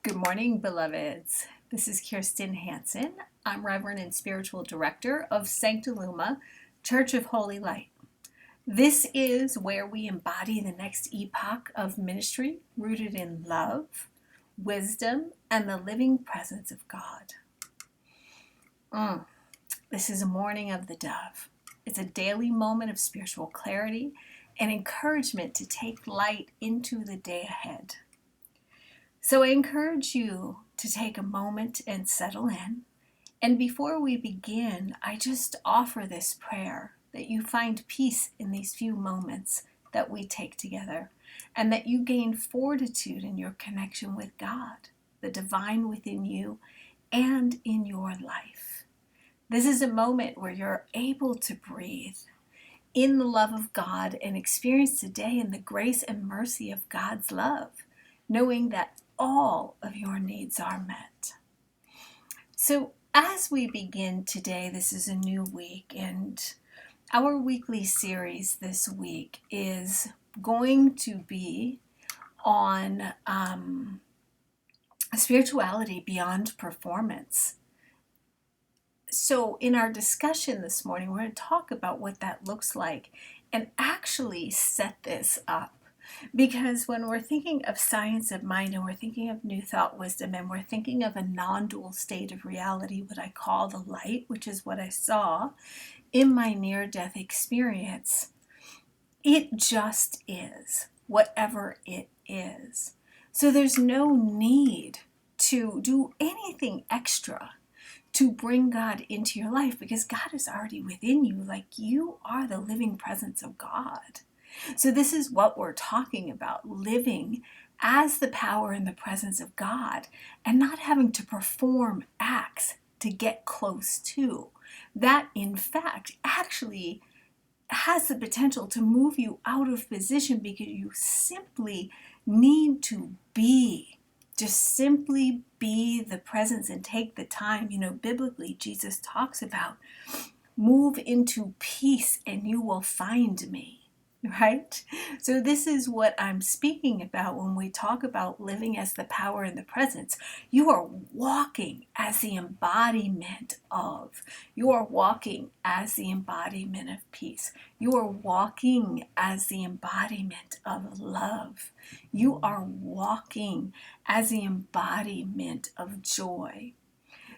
Good morning, beloveds. This is Kirstin Hanson. I'm Reverend and Spiritual Director of Sancta Luma, Church of Holy Light. This is where we embody the next epoch of ministry rooted in love, wisdom, and the living presence of God. This is a morning of the dove. It's a daily moment of spiritual clarity and encouragement to take light into the day ahead. So I encourage you to take a moment and settle in. And before we begin, I just offer this prayer that you find peace in these few moments that we take together, and that you gain fortitude in your connection with God, the divine within you and in your life. This is a moment where you're able to breathe in the love of God and experience today in the grace and mercy of God's love, knowing that all of your needs are met. So as we begin today, this is a new week, and our weekly series this week is going to be on spirituality beyond performance. So in our discussion this morning, we're going to talk about what that looks like and actually set this up. Because when we're thinking of science of mind and we're thinking of new thought wisdom and we're thinking of a non-dual state of reality, what I call the light, which is what I saw in my near-death experience, it just is whatever it is. So there's no need to do anything extra to bring God into your life, because God is already within you. Like, you are the living presence of God. So this is what we're talking about, living as the power and the presence of God and not having to perform acts to get close to. That, in fact, actually has the potential to move you out of position, because you simply need to be. Just simply be the presence and take the time. Biblically, Jesus talks about move into peace and you will find me. Right? So this is what I'm speaking about when we talk about living as the power and the presence. You are walking as the embodiment of. You are walking as the embodiment of peace. You are walking as the embodiment of love. You are walking as the embodiment of joy.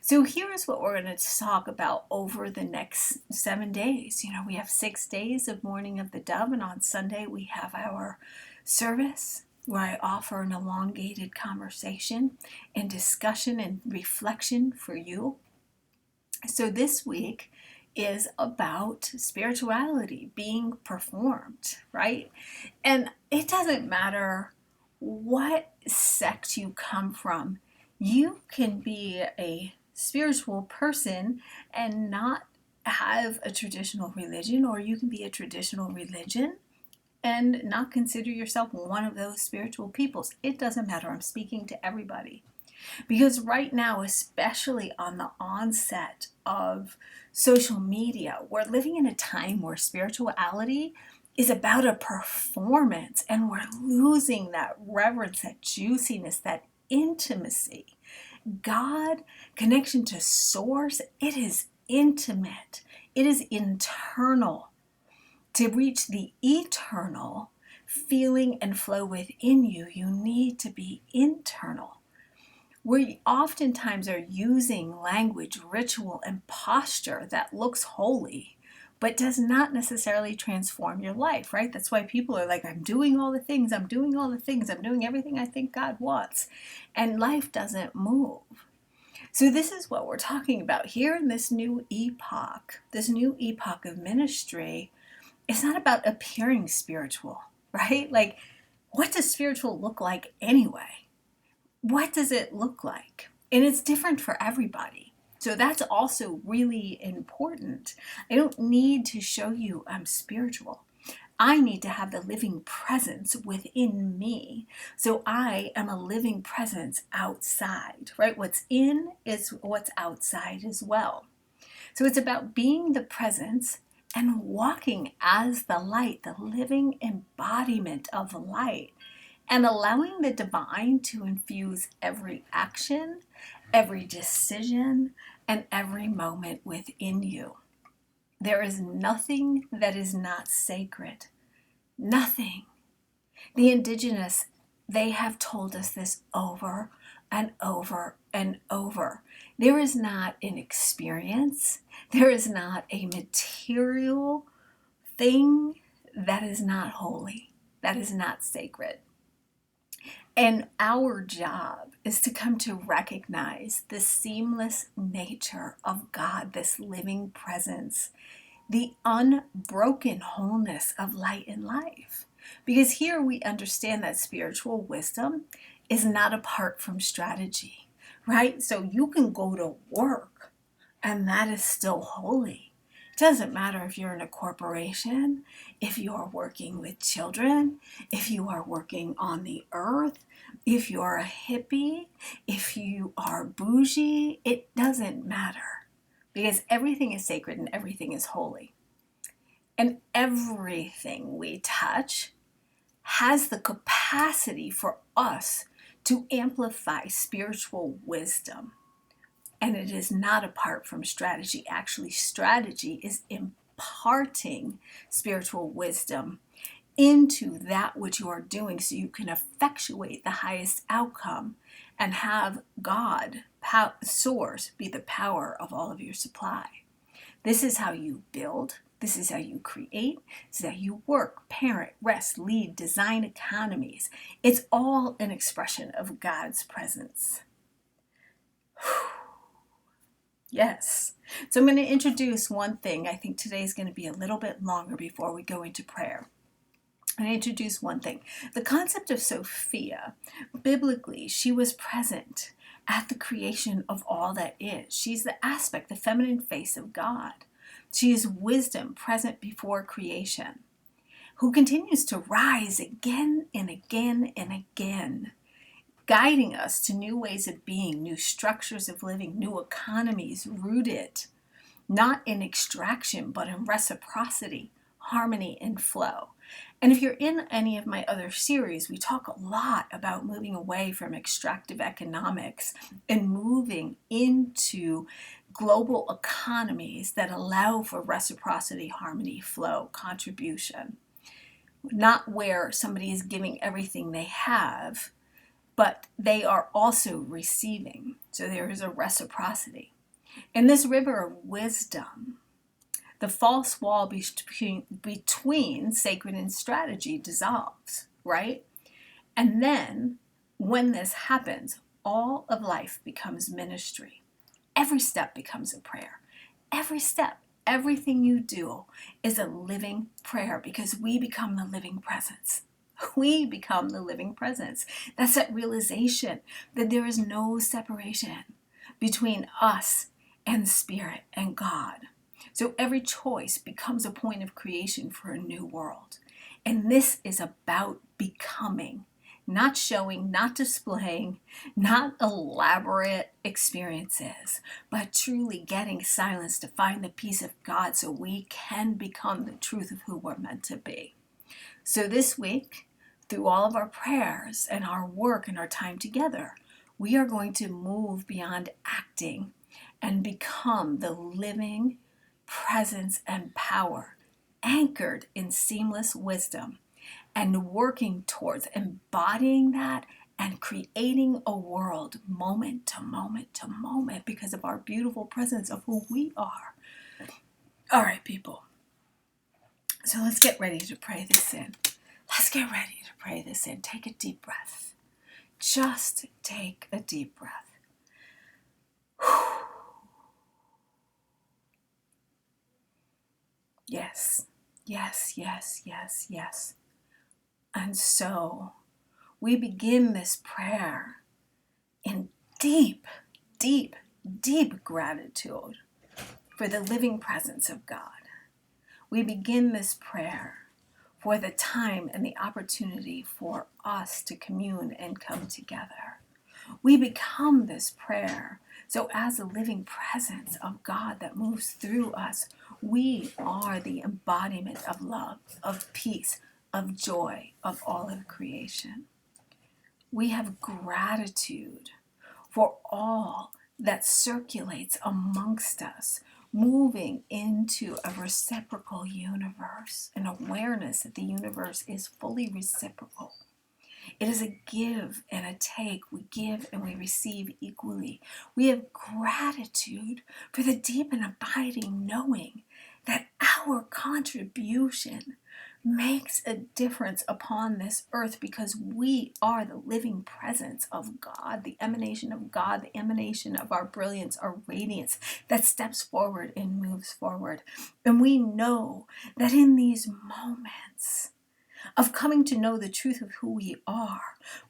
So here's what we're going to talk about over the next 7 days. We have 6 days of Morning of the Dove, and on Sunday we have our service where I offer an elongated conversation and discussion and reflection for you. So this week is about spirituality being performed, right? And it doesn't matter what sect you come from. You can be a spiritual person and not have a traditional religion, or you can be a traditional religion and not consider yourself one of those spiritual peoples. It doesn't matter. I'm speaking to everybody, because right now, especially on the onset of social media, we're living in a time where spirituality is about a performance, and we're losing that reverence, that juiciness, that intimacy. God, connection to source, it is intimate. It is internal. To reach the eternal feeling and flow within you, you need to be internal. We oftentimes are using language, ritual, and posture that looks holy, but does not necessarily transform your life, right? That's why people are like, I'm doing all the things, I'm doing everything I think God wants, and life doesn't move. So this is what we're talking about here in this new epoch of ministry. It's not about appearing spiritual, right? Like, what does spiritual look like anyway? What does it look like? And it's different for everybody. So that's also really important. I don't need to show you I'm spiritual. I need to have the living presence within me. So I am a living presence outside, right? What's in is what's outside as well. So it's about being the presence and walking as the light, the living embodiment of light, and allowing the divine to infuse every action, every decision, and every moment within you. There is nothing that is not sacred. Nothing. The indigenous, they have told us this over and over and over. There is not an experience, there is not a material thing that is not holy, that is not sacred. And our job is to come to recognize the seamless nature of God, this living presence, the unbroken wholeness of light and life. Because here we understand that spiritual wisdom is not apart from strategy, right? So you can go to work and that is still holy. It doesn't matter if you're in a corporation, if you are working with children, if you are working on the earth, if you're a hippie, if you are bougie, it doesn't matter. Because everything is sacred and everything is holy. And everything we touch has the capacity for us to amplify spiritual wisdom. And it is not apart from strategy. Actually, strategy is imparting spiritual wisdom into that which you are doing so you can effectuate the highest outcome and have God, source, be the power of all of your supply. This is how you build. This is how you create. This is how you work, parent, rest, lead, design economies. It's all an expression of God's presence. Yes. So I'm going to introduce one thing. I think today is going to be a little bit longer before we go into prayer. I introduce one thing. The concept of Sophia, biblically, she was present at the creation of all that is. She's the aspect, the feminine face of God. She is wisdom present before creation, who continues to rise again and again and again, guiding us to new ways of being, new structures of living, new economies rooted not in extraction, but in reciprocity, harmony, and flow. And if you're in any of my other series, we talk a lot about moving away from extractive economics and moving into global economies that allow for reciprocity, harmony, flow, contribution. Not where somebody is giving everything they have, but they are also receiving. So there is a reciprocity. In this river of wisdom, the false wall between sacred and strategy dissolves, right? And then when this happens, all of life becomes ministry. Every step becomes a prayer. Every step, everything you do is a living prayer because we become the living presence. We become the living presence. That's that realization that there is no separation between us and Spirit and God. So every choice becomes a point of creation for a new world. And this is about becoming, not showing, not displaying, not elaborate experiences, but truly getting silence to find the peace of God so we can become the truth of who we're meant to be. So this week, through all of our prayers and our work and our time together, we are going to move beyond acting and become the living presence and power anchored in seamless wisdom and working towards embodying that and creating a world moment to moment to moment because of our beautiful presence of who we are. All right, people. So let's get ready to pray this in. Let's get ready to pray this in. Take a deep breath. Just take a deep breath. Yes, yes, yes, yes, yes. And so we begin this prayer in deep, deep, deep gratitude for the living presence of God. We begin this prayer for the time and the opportunity for us to commune and come together. We become this prayer. So as a living presence of God that moves through us, we are the embodiment of love, of peace, of joy, of all of creation. We have gratitude for all that circulates amongst us, moving into a reciprocal universe, an awareness that the universe is fully reciprocal. It is a give and a take. We give and we receive equally. We have gratitude for the deep and abiding knowing that our contribution makes a difference upon this earth because we are the living presence of God, the emanation of God, the emanation of our brilliance, our radiance that steps forward and moves forward. And we know that in these moments of coming to know the truth of who we are,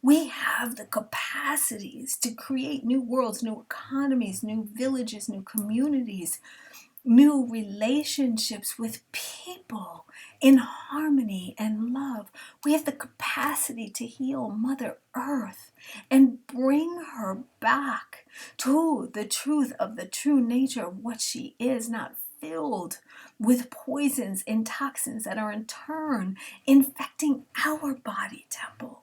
we have the capacities to create new worlds, new economies, new villages, new communities, new relationships with people in harmony and love. We have the capacity to heal Mother Earth and bring her back to the truth of the true nature of what she is, not filled with poisons and toxins that are in turn infecting our body temple.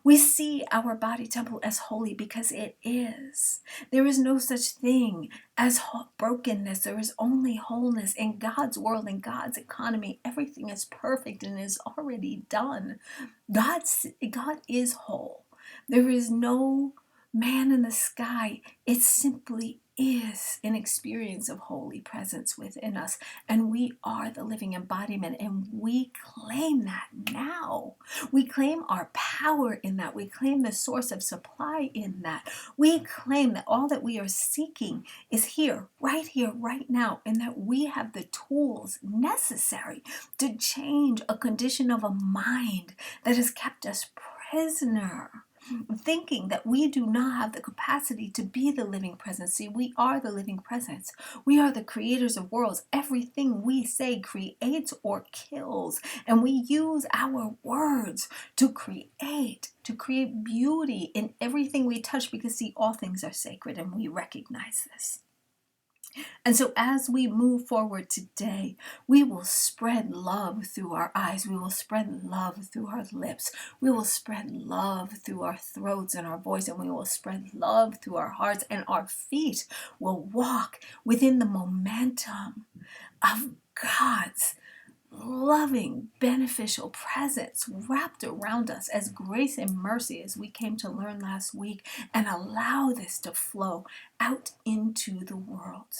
We see our body temple as holy because it is. There is no such thing as brokenness. There is only wholeness in God's world, in God's economy. Everything is perfect and is already done. God is whole. There is no man in the sky. It simply is an experience of holy presence within us, and we are the living embodiment, and we claim that now. We claim our power in that. We claim the source of supply in that. We claim that all that we are seeking is here, right now, and that we have the tools necessary to change a condition of a mind that has kept us prisoner, thinking that we do not have the capacity to be the living presence. See, we are the living presence. We are the creators of worlds. Everything we say creates or kills, and we use our words to create beauty in everything we touch, because see, all things are sacred, and we recognize this. And so as we move forward today, we will spread love through our eyes. We will spread love through our lips. We will spread love through our throats and our voice. And we will spread love through our hearts. And our feet will walk within the momentum of God's loving, beneficial presence wrapped around us as grace and mercy, as we came to learn last week, and allow this to flow out into the world.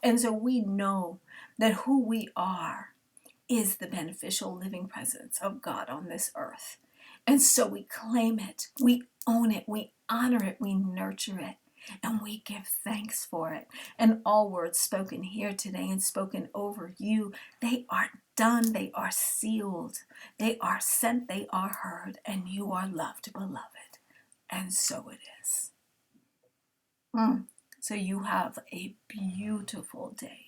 And so we know that who we are is the beneficial living presence of God on this earth. And so we claim it, we own it, we honor it, we nurture it, and we give thanks for it. And all words spoken here today and spoken over you, they are done, they are sealed, they are sent, they are heard, and you are loved, beloved. And so it is. So you have a beautiful day.